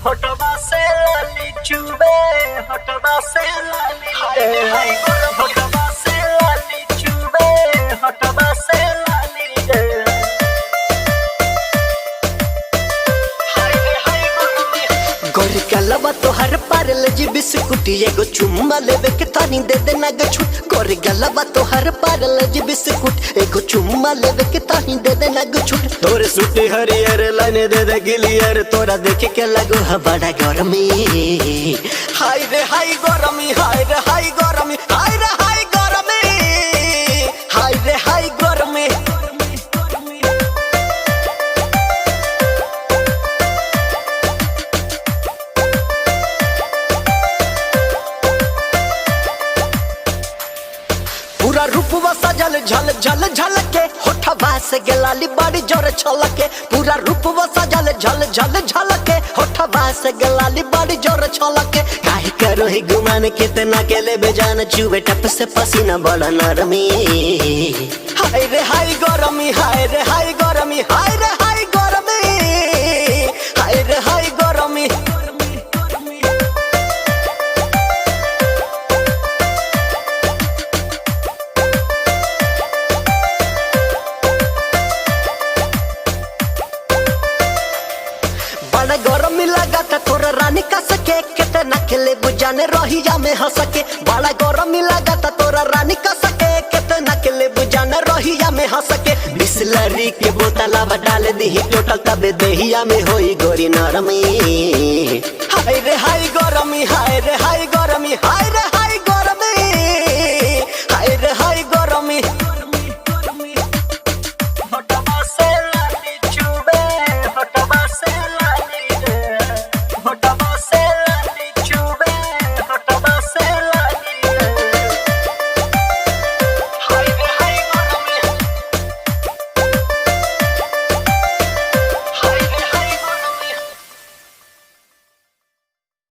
होठवा से लाली चुबे, होठवा से लाली रे, होठवा से लाली चुबे, होठवा से लाली रे। गोरी गलबा तोहर पारल जी बिस्कुट एगो चुम्मा लेवे के तानी दे देना ग छूट। गोरी गलबा तोहर पारल जी बिस्कुट एगो चुम्मा लेवे के तानी दे देना ग छूट। तोरे सूटी हरियर लाने दे दे गिलियर, तोरा देखे के लगो है बड़ा गरमी। हाय रे हाय गरमी, हाय रे हाय गरमी, हाय रे हाय गरमी, हाय रे हाय गरमी। पूरा रूपवा सजल झल झल झल के, होठवा से गलाली बड़ी जोर छलके। पूरा रूपवा सजल झल झल झल के, होठवा से गलाली बड़ी जोर छलके। काहे करो ही गुमान कितना के ले बेजान, चुबे टप से पसीना बड़ा नरमी। हाय रे हाय गरमी, हाय रे हाय गरमी, हाय रे हाय गरमी, हाय रे हाय गरमी। बड़ा गरम लगा था तोरा रानी का सके, कितना खेले बुझाने रहिया में हंस के। बड़ा गरम लगा था तोरा रानी का सके, कितना खेले बुझाने रहिया में हंस के। बिस्लरी के बोतला डाल दी टोटल तबे देहिया में होई गोरी नरमी। हाय रे हाय गरमी, हाय रे हाय गरमी, हाय रे हाय